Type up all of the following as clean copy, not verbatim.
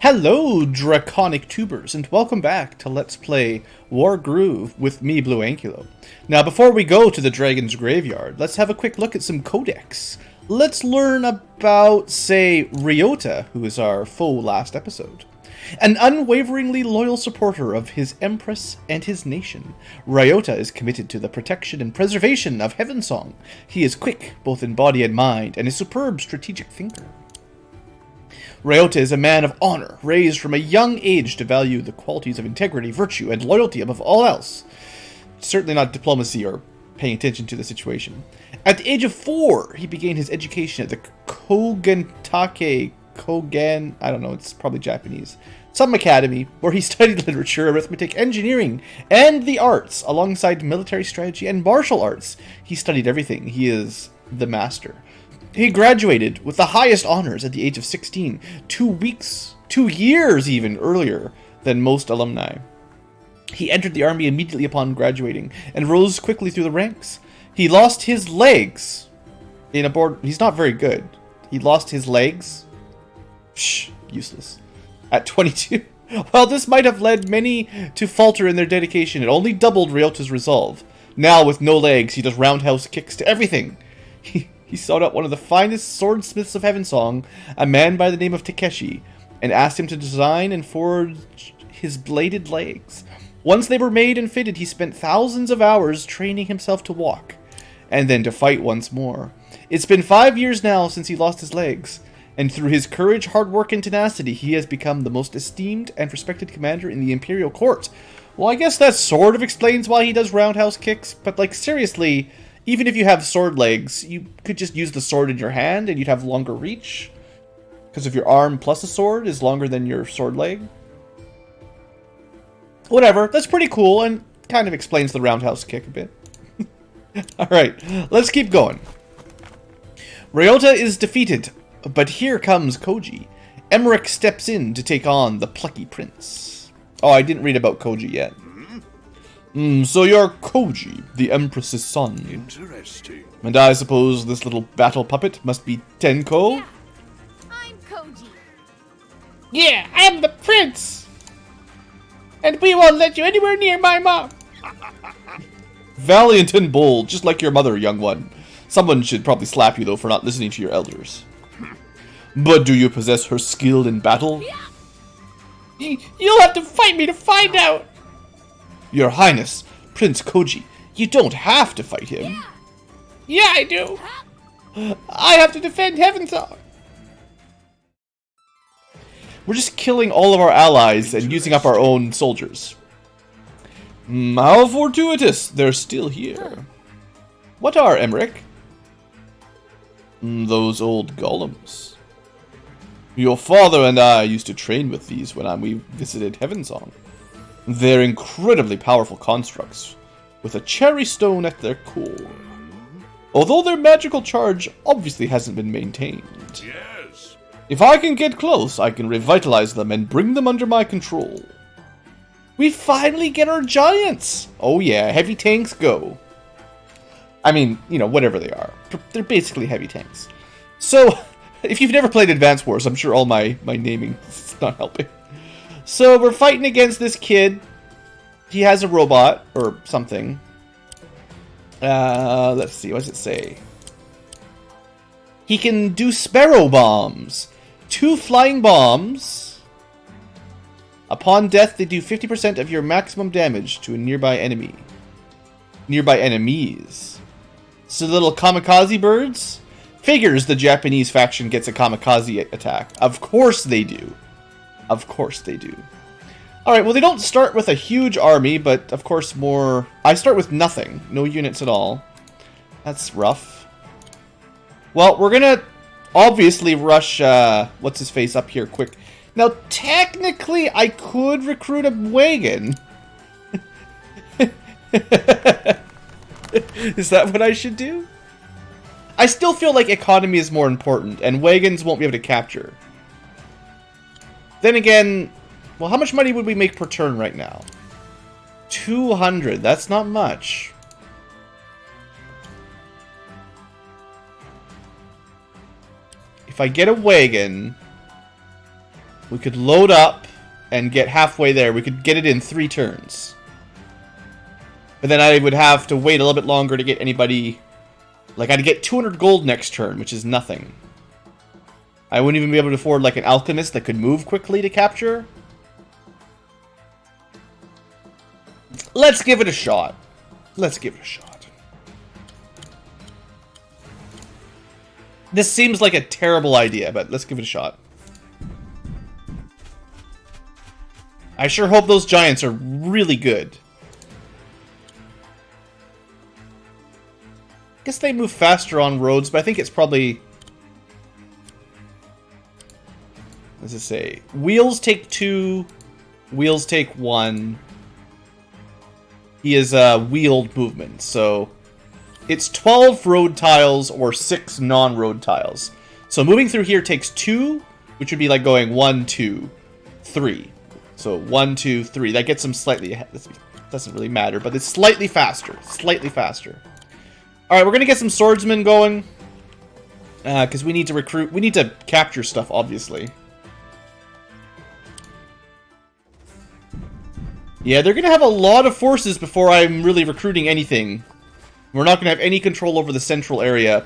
Hello, draconic tubers, and welcome back to Let's Play Wargroove with me, BlueAnkylo. Now, before we go to the Dragon's Graveyard, let's have a quick look at some codex. Let's learn about, say, Ryota, who is our foe last episode. An unwaveringly loyal supporter of his empress and his nation, Ryota is committed to the protection and preservation of Heavensong. He is quick, both in body and mind, and a superb strategic thinker. Ryota is a man of honor, raised from a young age to value the qualities of integrity, virtue, and loyalty above all else. Certainly not diplomacy or paying attention to the situation. At the age of 4, he began his education at the I don't know, it's probably Japanese, some academy, where he studied literature, arithmetic, engineering, and the arts, alongside military strategy and martial arts. He studied everything. He is the master. He graduated with the highest honors at the age of 16, 2 years even earlier than most alumni. He entered the army immediately upon graduating and rose quickly through the ranks. He lost his legs in a board. He's not very good. He lost his legs. Useless. At 22. While this might have led many to falter in their dedication, it only doubled Ryota's resolve. Now, with no legs, he does roundhouse kicks to everything. He sought out one of the finest swordsmiths of Heavensong, a man by the name of Takeshi, and asked him to design and forge his bladed legs. Once they were made and fitted, he spent thousands of hours training himself to walk, and then to fight once more. It's been 5 years now since he lost his legs, and through his courage, hard work, and tenacity, he has become the most esteemed and respected commander in the Imperial Court. Well, I guess that sort of explains why he does roundhouse kicks, but like seriously, even if you have sword legs, you could just use the sword in your hand and you'd have longer reach. Because if your arm plus a sword is longer than your sword leg. Whatever, that's pretty cool and kind of explains the roundhouse kick a bit. Alright, let's keep going. Ryota is defeated, but here comes Koji. Emmerich steps in to take on the plucky prince. Oh, I didn't read about Koji yet. So you're Koji, the Empress's son. Interesting. And I suppose this little battle puppet must be Tenko? Yeah, I'm Koji. Yeah, I'm the prince! And we won't let you anywhere near my mom! Valiant and bold, just like your mother, young one. Someone should probably slap you, though, for not listening to your elders. But do you possess her skill in battle? Yeah. You'll have to fight me to find out! Your Highness, Prince Koji, you don't have to fight him. Yeah, I do! I have to defend Heavensong! We're just killing all of our allies and using up our own soldiers. How fortuitous, they're still here. What are, Emmerich? Those old golems. Your father and I used to train with these when we visited Heavensong. They're incredibly powerful constructs, with a cherry stone at their core. Although their magical charge obviously hasn't been maintained. Yes. If I can get close, I can revitalize them and bring them under my control. We finally get our giants! Oh yeah, heavy tanks go. I mean, you know, whatever they are. They're basically heavy tanks. So, if you've never played Advance Wars, I'm sure all my naming is not helping. So, we're fighting against this kid. He has a robot, or something. Let's see, what does it say? He can do sparrow bombs. 2 flying bombs. Upon death, they do 50% of your maximum damage to a nearby enemy. Nearby enemies. So little kamikaze birds? Figures the Japanese faction gets a kamikaze attack. Of course they do. Of course they do. Alright, well they don't start with a huge army, but of course more... I start with nothing. No units at all. That's rough. Well, we're gonna obviously rush, what's-his-face up here quick. Now, technically, I could recruit a wagon. Is that what I should do? I still feel like economy is more important, and wagons won't be able to capture. Then again, well, how much money would we make per turn right now? 200, that's not much. If I get a wagon, We could load up and get halfway there. We could get it in 3 turns. But then I would have to wait a little bit longer to get anybody... Like, I'd get 200 gold next turn, which is nothing. I wouldn't even be able to afford, like, an alchemist that could move quickly to capture. Let's give it a shot. Let's give it a shot. This seems like a terrible idea, but let's give it a shot. I sure hope those giants are really good. I guess they move faster on roads, but I think it's probably... What does it say? Wheels take 2, wheels take 1. He is wheeled movement, so... It's 12 road tiles or 6 non-road tiles. So moving through here takes 2, which would be like going 1, 2, 3. So 1, 2, 3. That gets them slightly ahead. This doesn't really matter, but it's slightly faster. Slightly faster. Alright, we're going to get some swordsmen going. Because we need to recruit. We need to capture stuff, obviously. Yeah, they're going to have a lot of forces before I'm really recruiting anything. We're not going to have any control over the central area.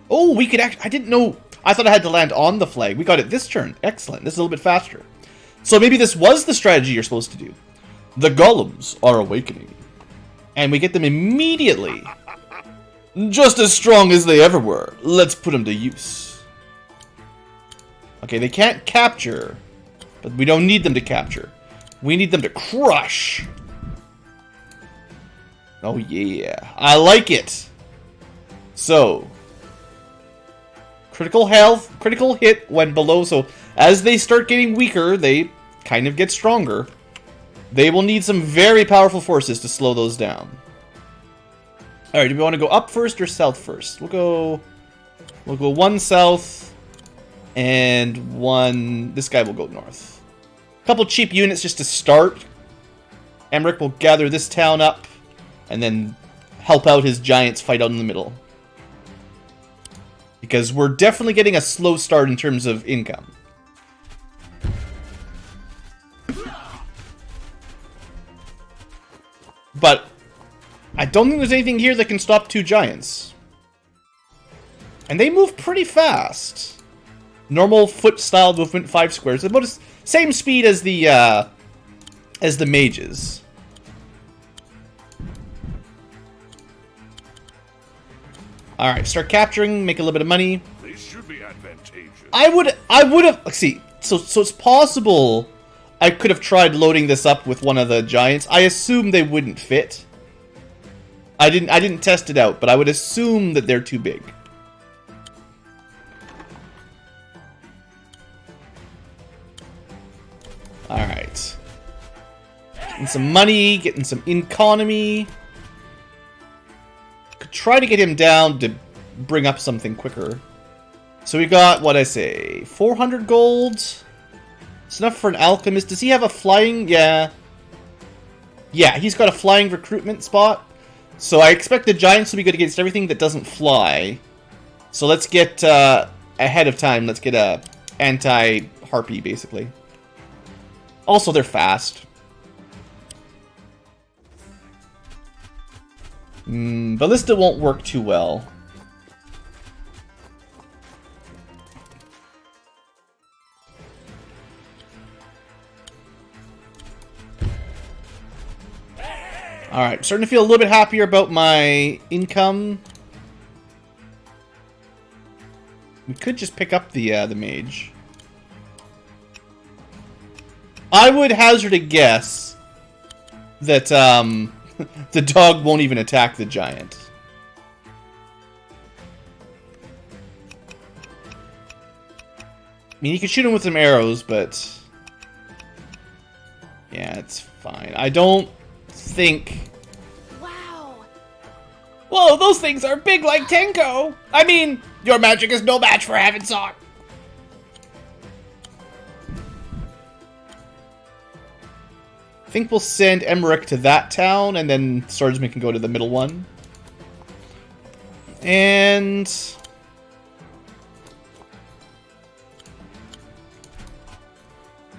Oh, we could actually... I didn't know... I thought I had to land on the flag. We got it this turn. Excellent. This is a little bit faster. So maybe this was the strategy you're supposed to do. The golems are awakening. And we get them immediately. Just as strong as they ever were. Let's put them to use. Okay, they can't capture. But we don't need them to capture. We need them to crush. Oh yeah. I like it. So. Critical health, critical hit when below. So as they start getting weaker, they kind of get stronger. They will need some very powerful forces to slow those down. Alright, do we want to go up first or south first? We'll go 1 south and 1... This guy will go north. A couple cheap units just to start. Emmerich will gather this town up and then help out his giants fight out in the middle. Because we're definitely getting a slow start in terms of income. But I don't think there's anything here that can stop 2 giants. And they move pretty fast. Normal foot style movement, 5 squares. About the same speed as the mages. Alright, start capturing, make a little bit of money. This should be advantageous. I would have... See, so it's possible I could have tried loading this up with one of the giants. I assume they wouldn't fit. I didn't test it out, but I would assume that they're too big. Alright. Getting some money, getting some economy. Could try to get him down to bring up something quicker. So we got, what I say, 400 gold. It's enough for an alchemist. Does he have a flying? Yeah. Yeah, he's got a flying recruitment spot. So I expect the giants to be good against everything that doesn't fly. So let's get, ahead of time, let's get a anti-harpy, basically. Also, they're fast. Ballista won't work too well. Alright, starting to feel a little bit happier about my income. We could just pick up the mage. I would hazard a guess that the dog won't even attack the giant. I mean, you can shoot him with some arrows, but yeah, it's fine. I don't think... Wow. Whoa, those things are big like Tenko! I mean, your magic is no match for Heaven Song. I think we'll send Emmerich to that town, and then Swordsman can go to the middle one. And...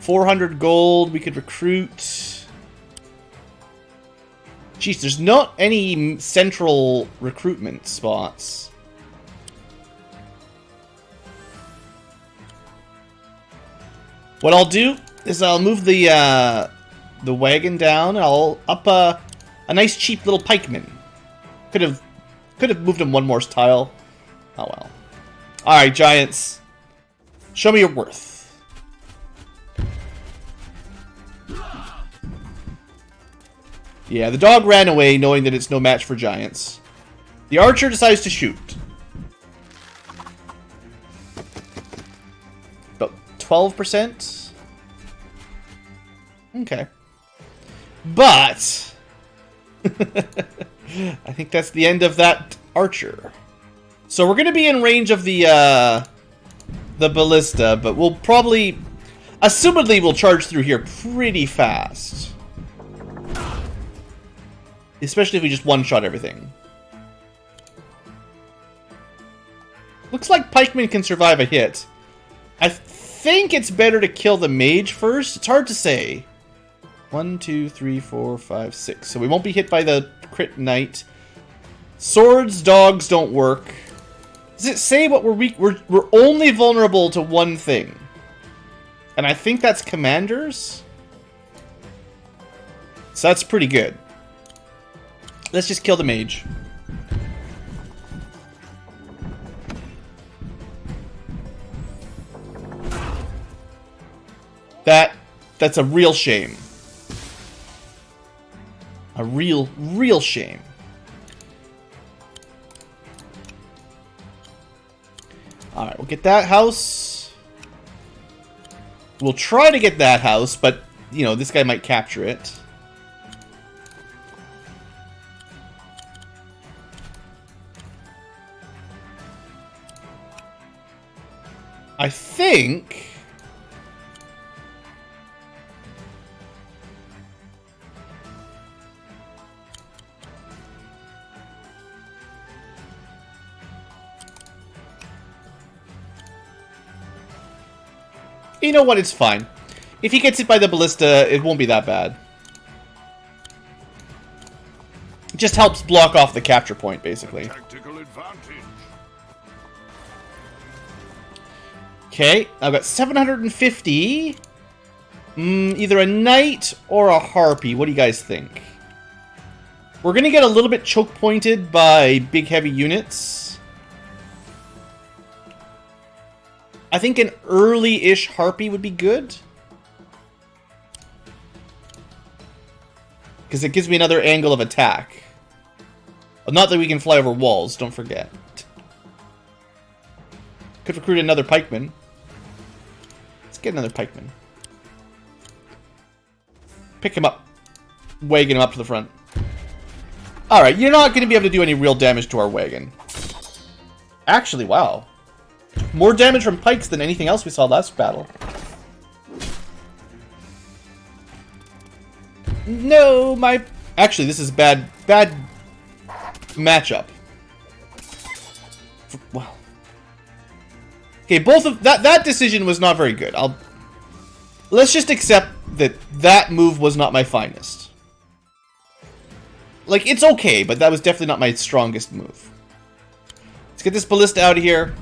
$400 gold we could recruit. Jeez, there's not any central recruitment spots. What I'll do is I'll move the wagon down. I'll up a nice cheap little pikeman. Could have moved him one more tile. Oh well. All right, giants. Show me your worth. Yeah, the dog ran away knowing that it's no match for giants. The archer decides to shoot. About 12%? Okay. But... I think that's the end of that archer. So we're going to be in range of the ballista, but we'll probably... Assumedly, we'll charge through here pretty fast. Especially if we just one-shot everything. Looks like pikemen can survive a hit. I think it's better to kill the mage first. It's hard to say. 1, 2, 3, 4, 5, 6. So we won't be hit by the crit knight. Swords, dogs don't work. Does it say what we're weak? We're only vulnerable to one thing. And I think that's commanders. So that's pretty good. Let's just kill the mage. That's a real shame. A real shame. Alright, we'll get that house. We'll try to get that house, but, you know, this guy might capture it. I think... You know what? It's fine. If he gets hit by the ballista, it won't be that bad. It just helps block off the capture point, basically. Tactical advantage. Okay, I've got 750. Either a knight or a harpy. What do you guys think? We're going to get a little bit choke pointed by big heavy units. I think an early-ish harpy would be good. Because it gives me another angle of attack. Well, not that we can fly over walls, don't forget. Could recruit another pikeman. Let's get another pikeman. Pick him up. Wagon him up to the front. Alright, you're not going to be able to do any real damage to our wagon. Actually, wow. More damage from pikes than anything else we saw last battle. No, my... Actually, this is bad matchup. Well... Okay, both of... That decision was not very good. Let's just accept that that move was not my finest. Like, it's okay, but that was definitely not my strongest move. Let's get this ballista out of here.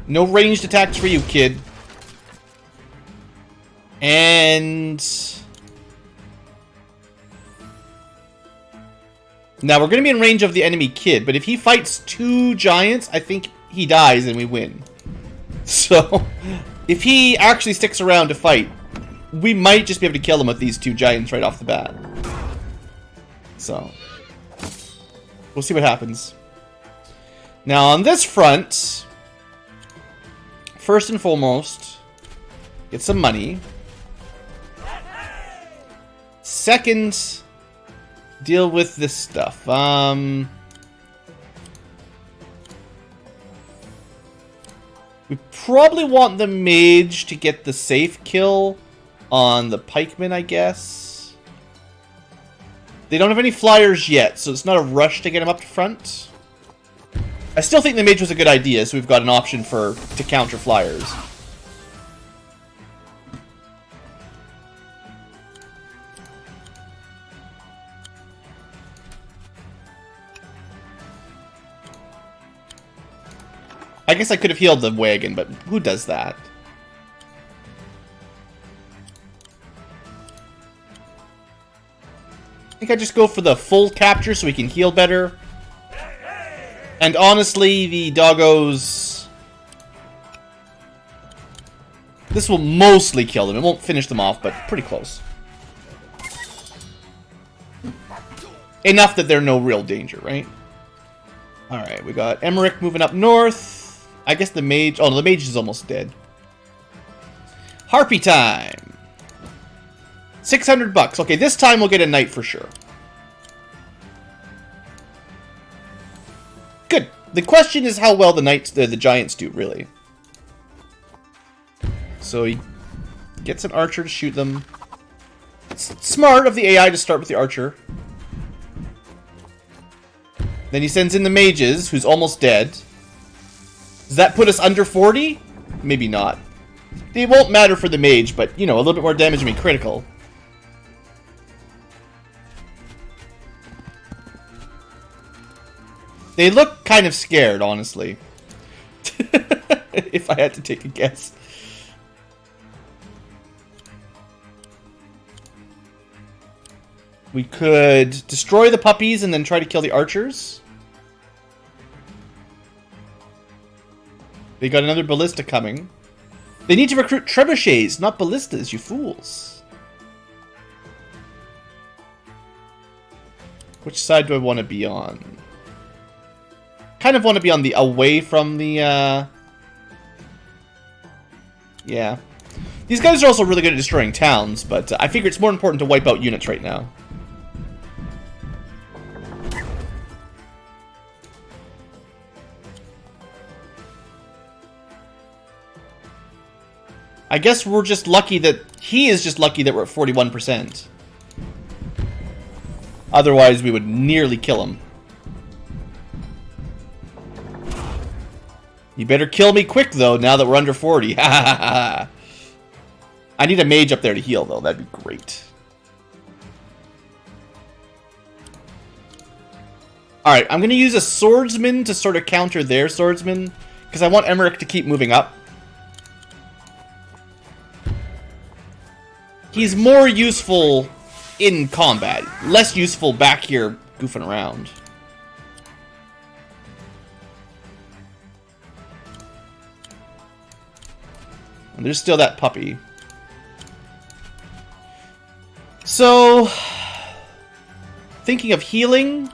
No ranged attacks for you, kid. And... Now, we're going to be in range of the enemy kid, but if he fights 2 giants, I think he dies and we win. So, if he actually sticks around to fight, we might just be able to kill him with these 2 giants right off the bat. So, we'll see what happens. Now, on this front... First and foremost, get some money. Second, deal with this stuff. We probably want the mage to get the safe kill on the pikeman, I guess. They don't have any flyers yet, so it's not a rush to get them up to front. I still think the mage was a good idea, so we've got an option to counter flyers. I guess I could have healed the wagon, but who does that? I think I just go for the full capture so we can heal better. And honestly, the doggos... This will mostly kill them. It won't finish them off, but pretty close. Enough that they're no real danger, right? Alright, we got Emmerich moving up north. I guess the mage... Oh, no, the mage is almost dead. Harpy time! 600 bucks. Okay, this time we'll get a knight for sure. Good. The question is how well the knights, the giants do, really. So he gets an archer to shoot them. It's smart of the AI to start with the archer. Then he sends in the mages, who's almost dead. Does that put us under 40? Maybe not. It won't matter for the mage, but, you know, a little bit more damage would be critical. They look kind of scared, honestly. If I had to take a guess. We could destroy the puppies and then try to kill the archers. They got another ballista coming. They need to recruit trebuchets, not ballistas, you fools. Which side do I want to be on? Kind of want to be on the away from the, yeah. These guys are also really good at destroying towns, but I figure it's more important to wipe out units right now. I guess we're just lucky that... He is just lucky that we're at 41%. Otherwise, we would nearly kill him. You better kill me quick, though, now that we're under 40. I need a mage up there to heal, though. That'd be great. Alright, I'm going to use a swordsman to sort of counter their swordsman. Because I want Emmerich to keep moving up. He's more useful in combat. Less useful back here goofing around. And there's still that puppy. So, thinking of healing.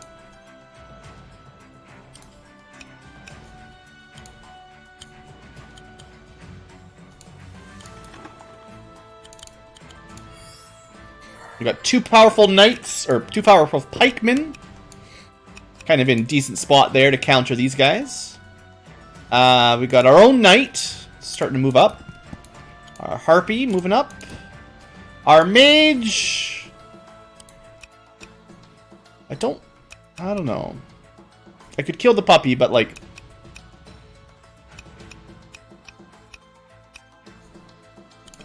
We got two powerful knights, or two powerful pikemen. Kind of in decent spot there to counter these guys. We got our own knight, starting to move up. Our harpy moving up. Our mage. I don't know. I could kill the puppy, but like...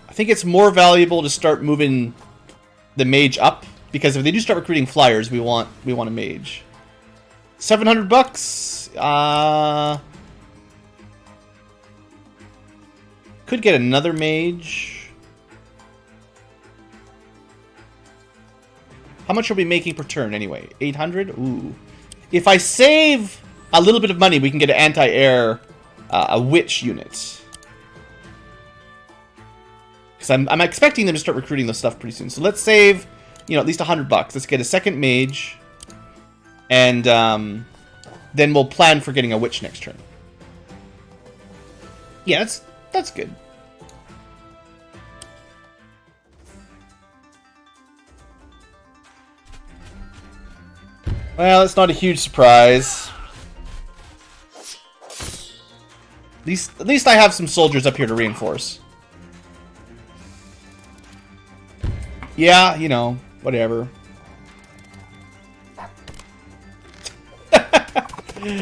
I think it's more valuable to start moving the mage up, because if they do start recruiting flyers, we want a mage. 700 bucks. Could get another mage. How much are we making per turn anyway? 800? Ooh. If I save a little bit of money, we can get an anti-air, a witch unit. Because I'm expecting them to start recruiting this stuff pretty soon. So let's save, you know, at least 100 bucks. Let's get a second mage. And then we'll plan for getting a witch next turn. Yeah, that's good. Well, it's not a huge surprise. At least I have some soldiers up here to reinforce. Yeah, you know, whatever.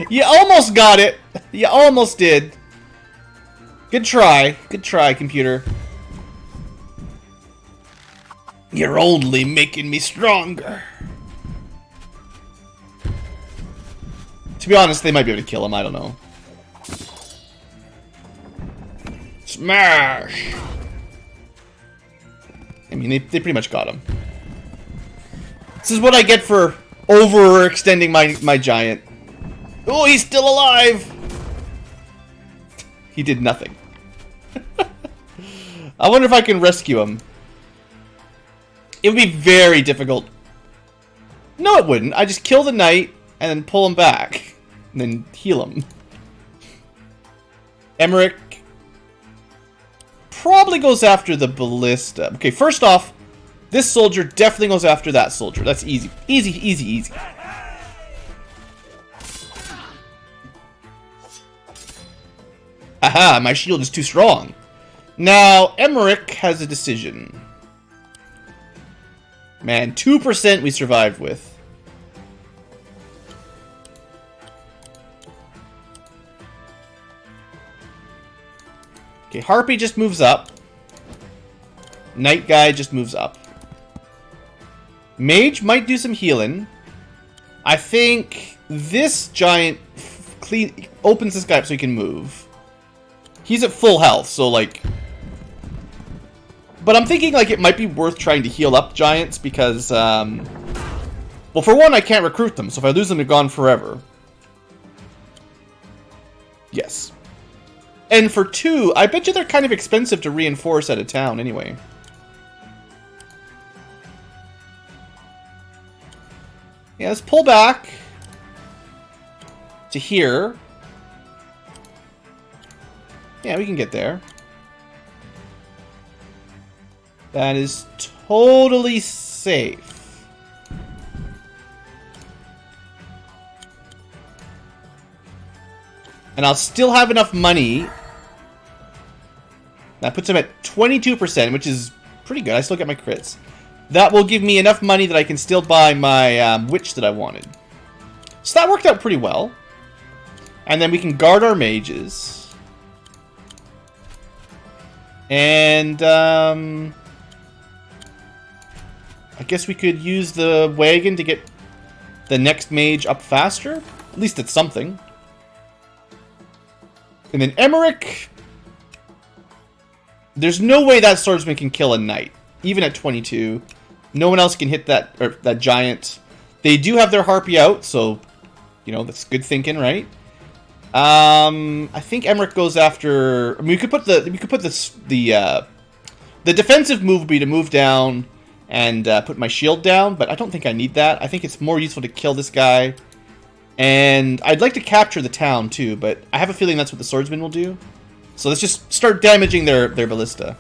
You almost got it. You almost did. Good try. Good try, computer. You're only making me stronger. To be honest, they might be able to kill him. I don't know. Smash! I mean, they pretty much got him. This is what I get for overextending my giant. Oh, he's still alive! He did nothing. I wonder if I can rescue him. It would be very difficult. No, it wouldn't. I just kill the knight and then pull him back. And then heal him. Emmerich probably goes after the ballista. Okay, first off, this soldier definitely goes after that soldier. That's easy. Easy, easy, easy. Aha, my shield is too strong. Now, Emmerich has a decision. Man, 2% we survived with. Okay, Harpy just moves up. Knight guy just moves up. Mage might do some healing. I think this giant opens this guy up so he can move. He's at full health, so like... But I'm thinking like it might be worth trying to heal up giants because, well, for one, I can't recruit them, so if I lose them, they're gone forever. Yes. And for two, I bet you they're kind of expensive to reinforce at a town anyway. Yeah, let's pull back to here. Yeah, we can get there. That is totally safe. And I'll still have enough money. That puts him at 22%, which is pretty good. I still get my crits. That will give me enough money that I can still buy my witch that I wanted. So that worked out pretty well. And then we can guard our mages. And I guess we could use the wagon to get the next mage up faster. At least it's something. And then Emmerich. There's no way that swordsman can kill a knight, even at 22. No one else can hit that giant. They do have their harpy out, so you know that's good thinking, right? I think Emmerich goes after. I mean, we could put the defensive move would be to move down and put my shield down, but I don't think I need that. I think it's more useful to kill this guy, and I'd like to capture the town too, but I have a feeling that's what the swordsman will do. So let's just start damaging their ballista.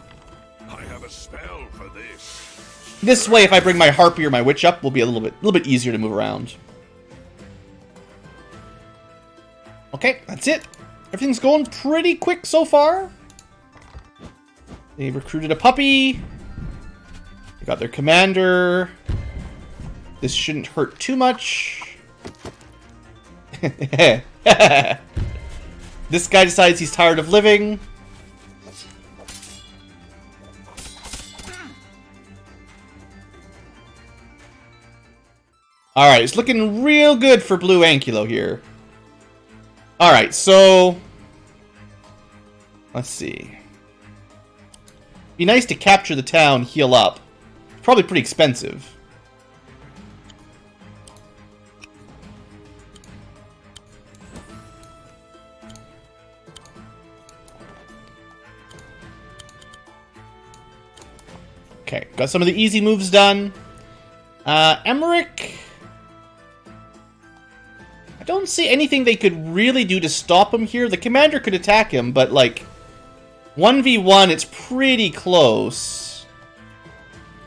I have a spell for this. This way, if I bring my harpy or my witch up, will be a little bit easier to move around. Okay, that's it. Everything's going pretty quick so far. They recruited a puppy. They got their commander. This shouldn't hurt too much. This guy decides he's tired of living. Alright, it's looking real good for BlueAnkylo here. Alright, so... let's see. Be nice to capture the town, heal up. Probably pretty expensive. Okay, got some of the easy moves done. Emmerich... I don't see anything they could really do to stop him here. The commander could attack him, but like... 1v1, it's pretty close.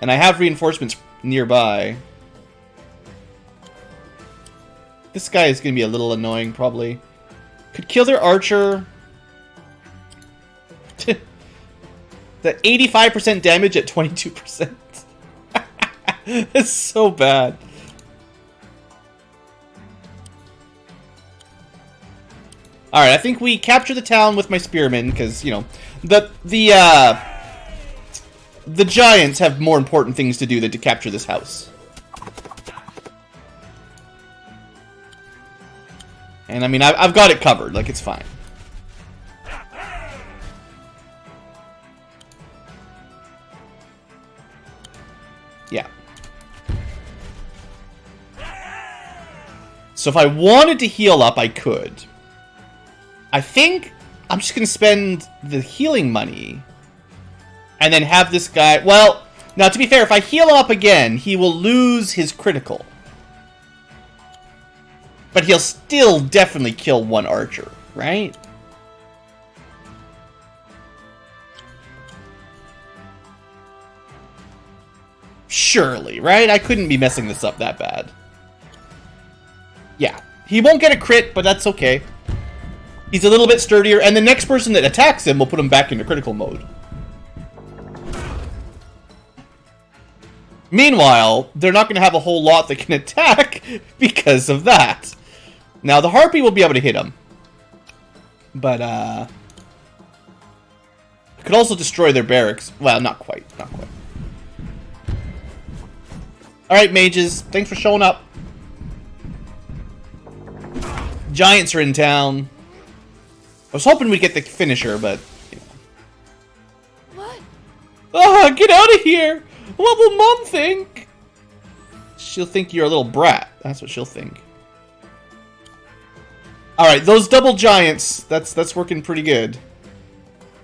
And I have reinforcements nearby. This guy is going to be a little annoying, probably. Could kill their archer. The 85% damage at 22%. It's so bad. Alright, I think we capture the town with my spearmen, because, you know, the giants have more important things to do than to capture this house. And, I mean, I've got it covered, like, it's fine. Yeah. So if I wanted to heal up, I could. I think I'm just going to spend the healing money. And then have this guy... Well, now to be fair, if I heal him up again, he will lose his critical. But he'll still definitely kill one archer, right? Surely, right? I couldn't be messing this up that bad. Yeah. He won't get a crit, but that's okay. He's a little bit sturdier, and the next person that attacks him will put him back into critical mode. Meanwhile, they're not going to have a whole lot that can attack because of that. Now, the Harpy will be able to hit him. But, it could also destroy their barracks. Well, not quite. Not quite. Alright, mages. Thanks for showing up. Giants are in town. I was hoping we'd get the finisher, but... You know. What? Ah, get out of here! What will Mom think? She'll think you're a little brat. That's what she'll think. Alright, those double giants, that's working pretty good.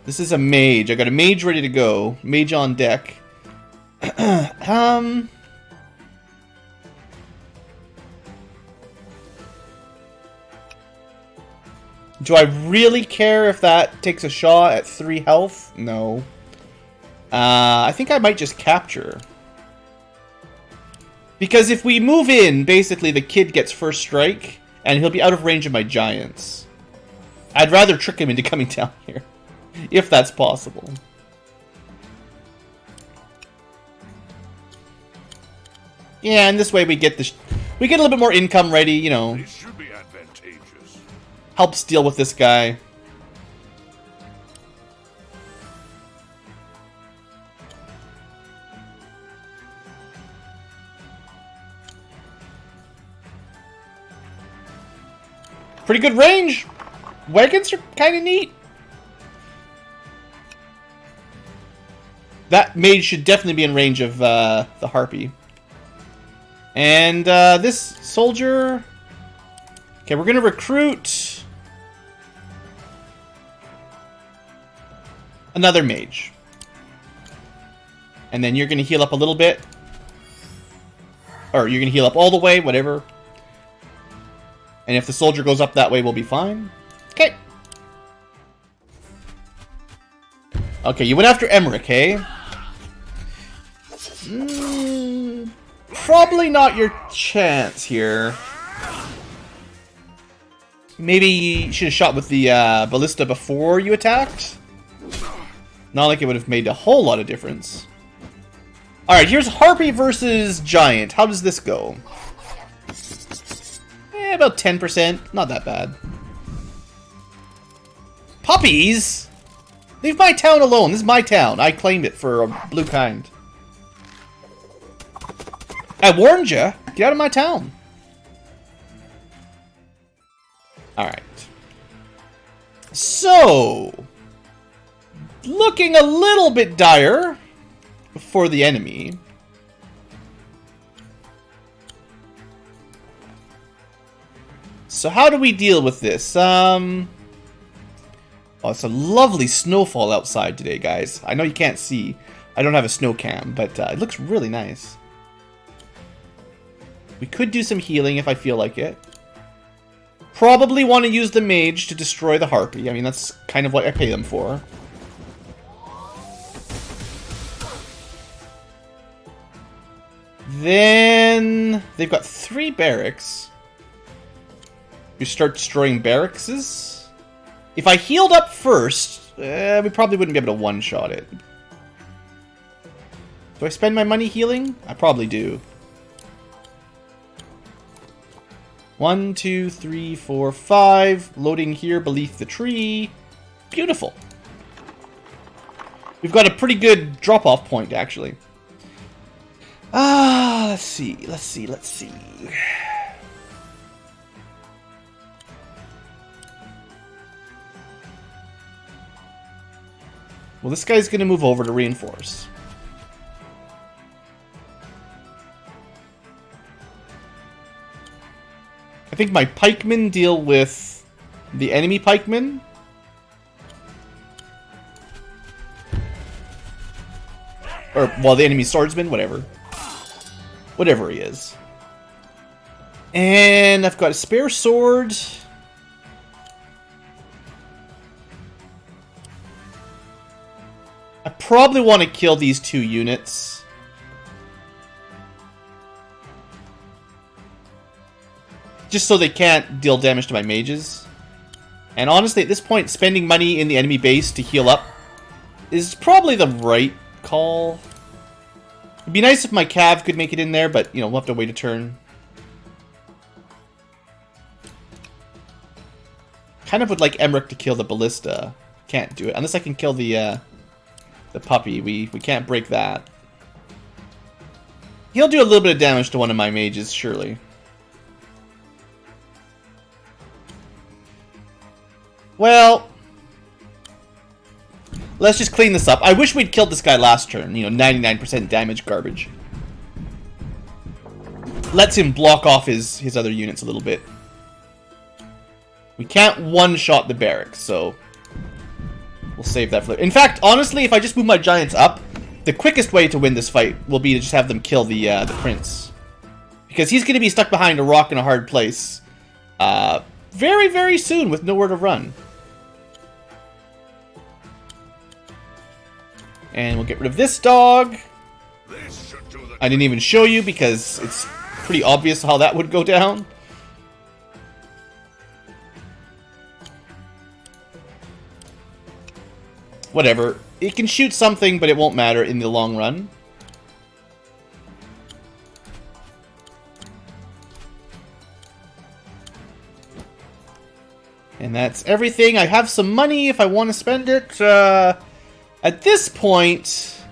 This is a mage. I got a mage ready to go. Mage on deck. Do I really care if that takes a shot at 3 health? No. I think I might just capture. Because if we move in, basically the kid gets first strike, and he'll be out of range of my giants. I'd rather trick him into coming down here, if that's possible. Yeah, and this way we get a little bit more income ready, you know. This should be advantageous. Helps deal with this guy. Pretty good range. Wagons are kind of neat. That mage should definitely be in range of the Harpy. And this soldier... Okay, we're going to recruit another mage. And then you're going to heal up a little bit. Or you're going to heal up all the way, whatever. And if the soldier goes up that way, we'll be fine. Okay. Okay, you went after Emmerich, eh? Probably not your chance here. Maybe you should have shot with the ballista before you attacked. Not like it would have made a whole lot of difference. Alright, here's Harpy versus Giant. How does this go? About 10%. Not that bad. Puppies? Leave my town alone. This is my town. I claimed it for a blue kind. I warned you. Get out of my town. Alright. So, looking a little bit dire for the enemy. So how do we deal with this? Oh, it's a lovely snowfall outside today, guys. I know you can't see. I don't have a snow cam, but it looks really nice. We could do some healing if I feel like it. Probably want to use the mage to destroy the Harpy. I mean, that's kind of what I pay them for. Then they've got 3 barracks. You start destroying barracks. If I healed up first, we probably wouldn't be able to one-shot it. Do I spend my money healing? I probably do. 1, 2, 3, 4, 5. Loading here beneath the tree. Beautiful. We've got a pretty good drop-off point, actually. Let's see. Well, this guy's going to move over to reinforce. I think my pikemen deal with the enemy pikemen. Or, well, the enemy swordsman, whatever. Whatever he is. And I've got a spare sword. I probably want to kill these 2 units. Just so they can't deal damage to my mages. And honestly, at this point, spending money in the enemy base to heal up is probably the right call. It'd be nice if my cav could make it in there, but, you know, we'll have to wait a turn. Kind of would like Emmerich to kill the ballista. Can't do it. Unless I can kill the puppy. We can't break that. He'll do a little bit of damage to one of my mages, surely. Well, let's just clean this up. I wish we'd killed this guy last turn. You know, 99% damage garbage. Lets him block off his other units a little bit. We can't one-shot the barracks, so we'll save that for later. In fact, honestly, if I just move my giants up, the quickest way to win this fight will be to just have them kill the prince. Because he's going to be stuck behind a rock in a hard place very, very soon with nowhere to run. And we'll get rid of this dog. I didn't even show you because it's pretty obvious how that would go down. Whatever. It can shoot something, but it won't matter in the long run. And that's everything. I have some money if I want to spend it. At this point,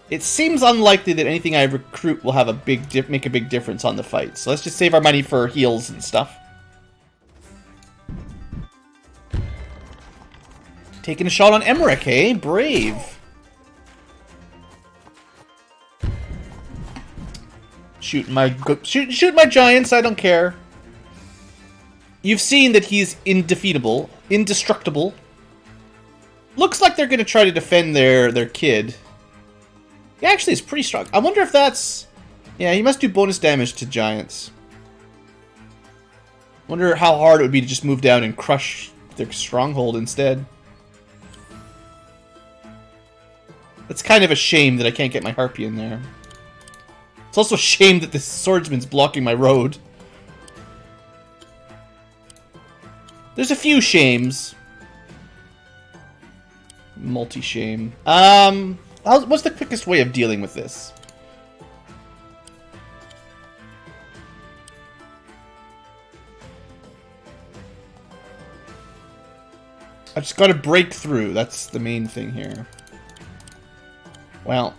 it seems unlikely that anything I recruit will have make a big difference on the fight. So let's just save our money for heals and stuff. Taking a shot on Emmerich, eh? Brave. Shoot my giants, I don't care. You've seen that he's indestructible. Looks like they're going to try to defend their kid. He actually is pretty strong. I wonder if that's... Yeah, he must do bonus damage to giants. Wonder how hard it would be to just move down and crush their stronghold instead. It's kind of a shame that I can't get my harpy in there. It's also a shame that this swordsman's blocking my road. There's a few shames. Multi-shame. What's the quickest way of dealing with this? I just gotta break through. That's the main thing here. Well.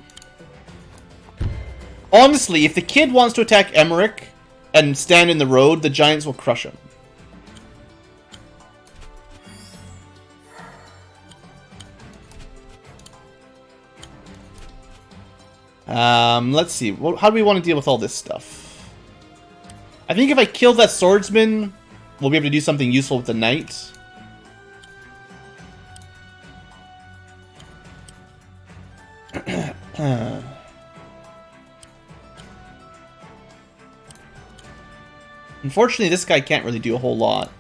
Honestly, if the kid wants to attack Emmerich and stand in the road, the giants will crush him. Let's see. How do we want to deal with all this stuff? I think if I kill that swordsman, we'll be able to do something useful with the knight. Unfortunately, this guy can't really do a whole lot.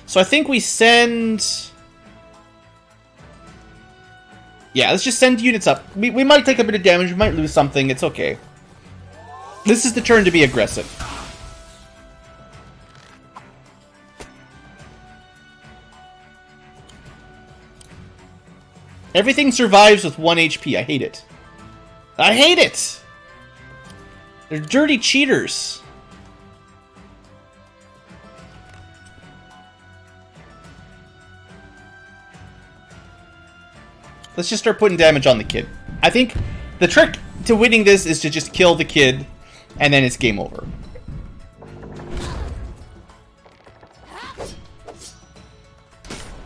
So I think we send... Yeah, let's just send units up. We might take a bit of damage, we might lose something, it's okay. This is the turn to be aggressive. Everything survives with 1 HP, I hate it. I hate it! They're dirty cheaters. Let's just start putting damage on the kid. I think the trick to winning this is to just kill the kid, and then it's game over.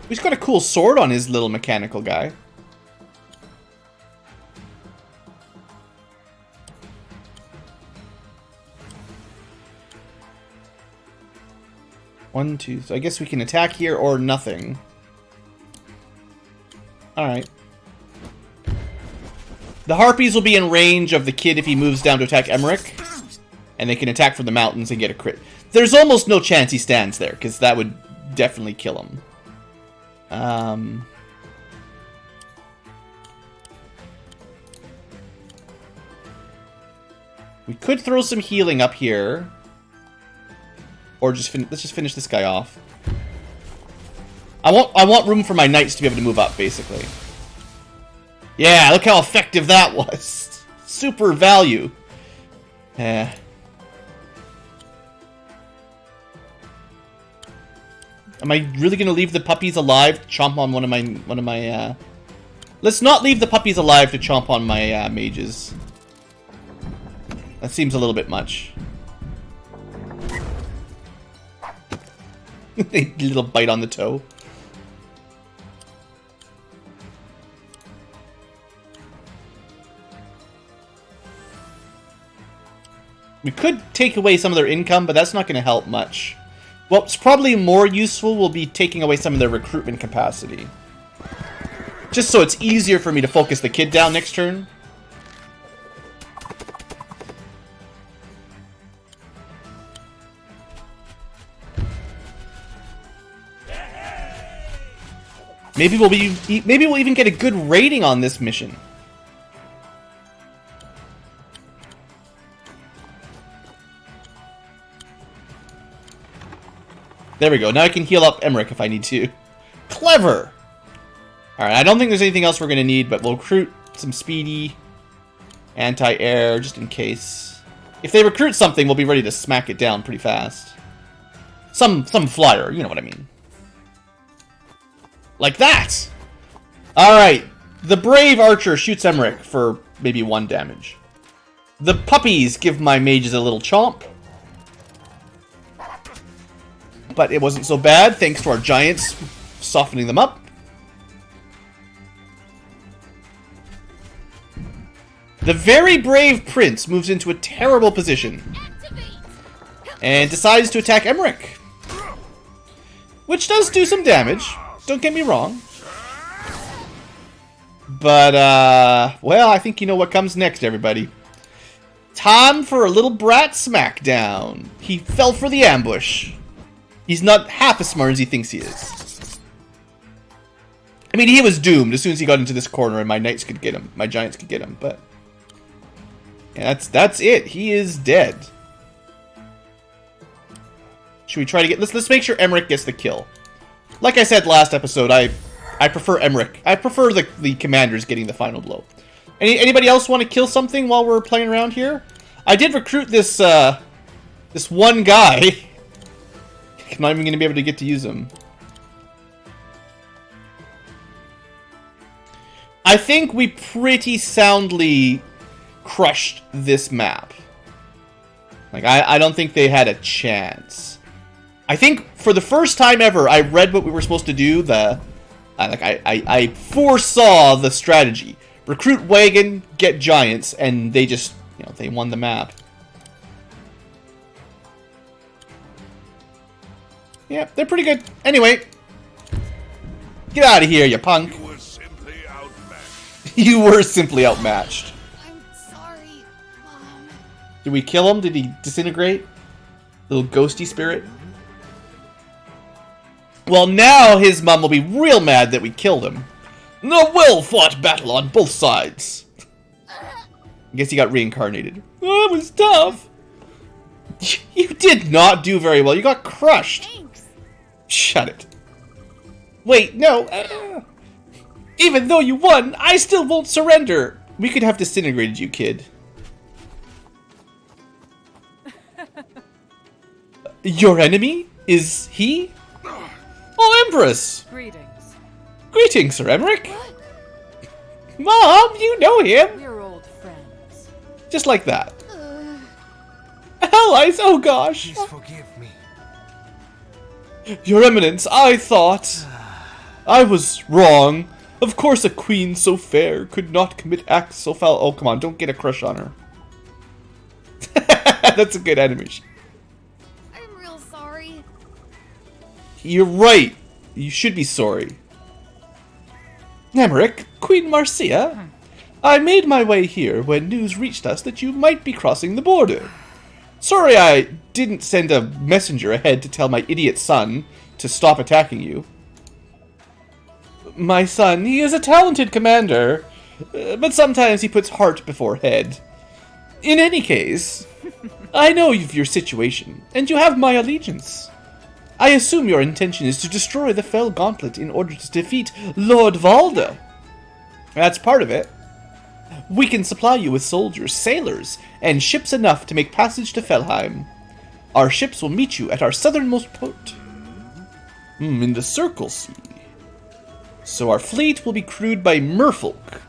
He's got a cool sword on his little mechanical guy. One, two. So I guess we can attack here or nothing. Alright. The Harpies will be in range of the kid if he moves down to attack Emmerich. And they can attack from the mountains and get a crit. There's almost no chance he stands there, because that would definitely kill him. We could throw some healing up here. Or just let's just finish this guy off. I want room for my knights to be able to move up, basically. Yeah, look how effective that was. Super value. Yeah. Am I really gonna leave the puppies alive to chomp on one of my Let's not leave the puppies alive to chomp on my mages. That seems a little bit much. A little bite on the toe. We could take away some of their income, but that's not going to help much. What's probably more useful will be taking away some of their recruitment capacity. Just so it's easier for me to focus the kid down next turn. Maybe we'll even get a good rating on this mission. There we go. Now I can heal up Emmerich if I need to. Clever! Alright, I don't think there's anything else we're going to need, but we'll recruit some speedy, anti-air, just in case. If they recruit something, we'll be ready to smack it down pretty fast. Some flyer, you know what I mean. Like that! Alright, the brave archer shoots Emmerich for maybe 1 damage. The puppies give my mages a little chomp. But it wasn't so bad, thanks to our giants softening them up. The very brave prince moves into a terrible position. And decides to attack Emmerich. Which does do some damage. Don't get me wrong. But, well, I think you know what comes next, everybody. Time for a little brat smackdown. He fell for the ambush. He's not half as smart as he thinks he is. I mean, he was doomed as soon as he got into this corner and my knights could get him. My giants could get him, but... yeah, that's it. He is dead. Should we try to get... Let's make sure Emmerich gets the kill. Like I said last episode, I prefer Emmerich. I prefer the commanders getting the final blow. Anybody else want to kill something while we're playing around here? I did recruit this this one guy. I'm not even going to be able to get to use him. I think we pretty soundly crushed this map. Like, I don't think they had a chance. I think for the first time ever, I read what we were supposed to do. I foresaw the strategy: recruit wagon, get giants, and they just, they won the map. Yeah, they're pretty good. Anyway, get out of here, you punk. You were simply outmatched. You were simply outmatched. I'm sorry, Mom. Did we kill him? Did he disintegrate? Little ghosty spirit. Well, now his mom will be real mad that we killed him. A well-fought battle on both sides. I guess he got reincarnated. Oh, it was tough. You did not do very well. You got crushed. Thanks. Shut it. Wait, no. Even though you won, I still won't surrender. We could have disintegrated you, kid. Your enemy? Is he? Oh, Empress! Greetings. Greetings, Sir Emmerich. Mom, you know him! We're old friends. Just like that. Allies, oh gosh! Please forgive me. Your Eminence, I thought... I was wrong. Of course a queen so fair could not commit acts so foul. Oh, come on, don't get a crush on her. That's a good animation. I'm real sorry. You're right. You should be sorry. Nemric, Queen Marcia, I made my way here when news reached us that you might be crossing the border. Sorry I didn't send a messenger ahead to tell my idiot son to stop attacking you. My son, he is a talented commander, but sometimes he puts heart before head. In any case, I know of your situation, and you have my allegiance. I assume your intention is to destroy the Fell Gauntlet in order to defeat Lord Valda. That's part of it. We can supply you with soldiers, sailors, and ships enough to make passage to Felheim. Our ships will meet you at our southernmost port. In the Circle Sea. So our fleet will be crewed by merfolk,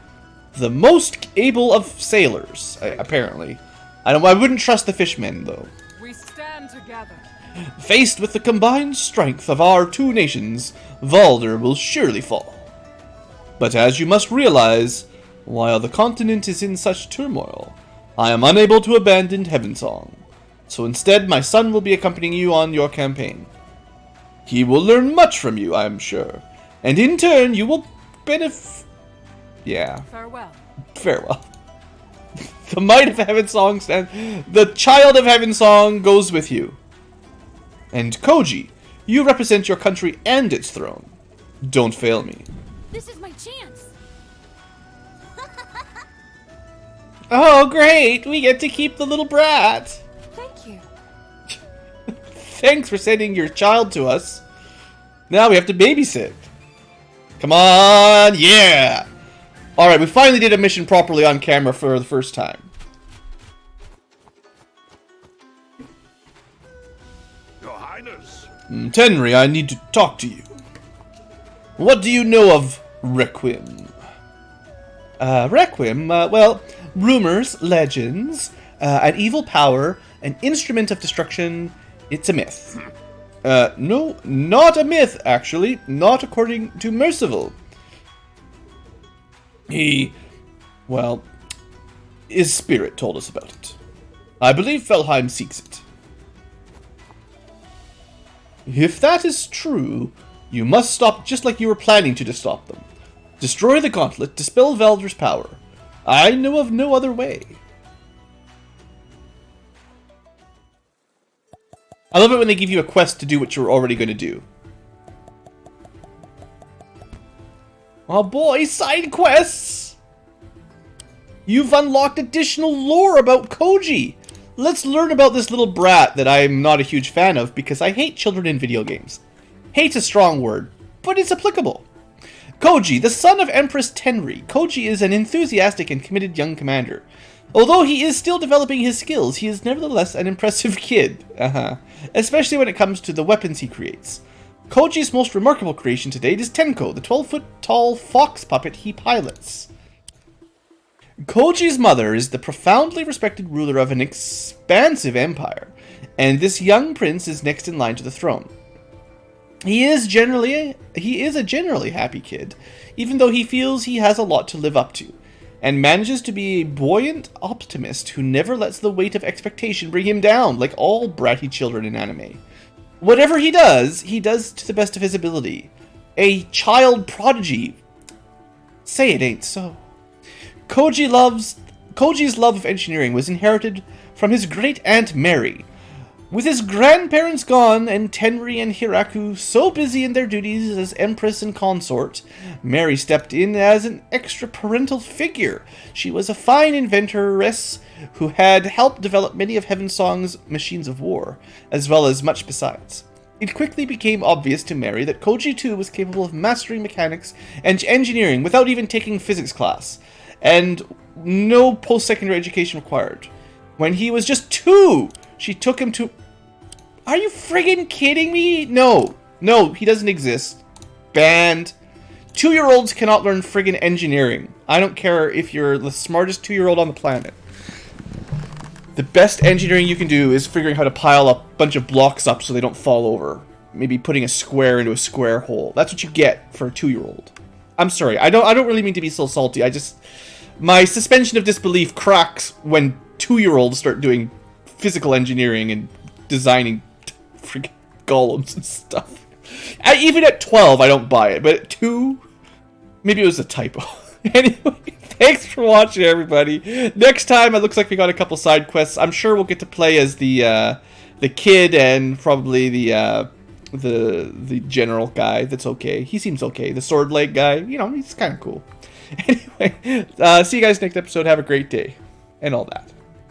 the most able of sailors, apparently. I wouldn't trust the fishmen, though. We stand together. Faced with the combined strength of our two nations, Valder will surely fall. But as you must realize, while the continent is in such turmoil, I am unable to abandon Heavensong. So instead, my son will be accompanying you on your campaign. He will learn much from you, I am sure. And in turn, you will benefit... Yeah. Farewell. Farewell. The might of Heavensong stands... The child of Heavensong goes with you. And Koji, you represent your country and its throne. Don't fail me. This is my chance. Oh, great! We get to keep the little brat! Thank you. Thanks for sending your child to us. Now we have to babysit. Come on, yeah! Alright, we finally did a mission properly on camera for the first time. Your Highness. Tenri, I need to talk to you. What do you know of Requiem? Requiem? Well, rumors, legends, an evil power, an instrument of destruction. It's a myth. No, not a myth, actually. Not according to Mercival. His spirit told us about it. I believe Felheim seeks it. If that is true, you must stop just like you were planning to stop them. Destroy the gauntlet, dispel Valder's power. I know of no other way. I love it when they give you a quest to do what you were already going to do. Oh boy, side quests! You've unlocked additional lore about Koji! Let's learn about this little brat that I'm not a huge fan of because I hate children in video games. Hate's a strong word, but it's applicable. Koji, the son of Empress Tenri. Koji is an enthusiastic and committed young commander. Although he is still developing his skills, he is nevertheless an impressive kid. Especially when it comes to the weapons he creates. Koji's most remarkable creation to date is Tenko, the 12-foot-tall fox puppet he pilots. Koji's mother is the profoundly respected ruler of an expansive empire, and this young prince is next in line to the throne. He is a generally happy kid, even though he feels he has a lot to live up to, and manages to be a buoyant optimist who never lets the weight of expectation bring him down, like all bratty children in anime. Whatever he does to the best of his ability. A child prodigy. Say it ain't so. Koji's love of engineering was inherited from his great-aunt Mary. With his grandparents gone and Tenri and Hiraku so busy in their duties as empress and consort, Mary stepped in as an extra parental figure. She was a fine inventoress who had helped develop many of Heavensong's machines of war, as well as much besides. It quickly became obvious to Mary that Koji too was capable of mastering mechanics and engineering without even taking physics class, and no post-secondary education required. When he was just 2, she took him to... Are you friggin' kidding me? No, he doesn't exist. Banned. 2-year-olds cannot learn friggin' engineering. I don't care if you're the smartest 2-year-old on the planet. The best engineering you can do is figuring how to pile a bunch of blocks up so they don't fall over. Maybe putting a square into a square hole. That's what you get for a 2-year-old. I'm sorry. I don't really mean to be so salty. My suspension of disbelief cracks when 2-year-olds start doing physical engineering and designing freaking golems and stuff. Even at 12, I don't buy it, but at 2, maybe it was a typo. Anyway, thanks for watching, everybody. Next time, it looks like we got a couple side quests. I'm sure we'll get to play as the kid and probably the general guy. That's okay. He seems okay. The sword leg guy, you know, he's kind of cool. Anyway, see you guys next episode. Have a great day and all that.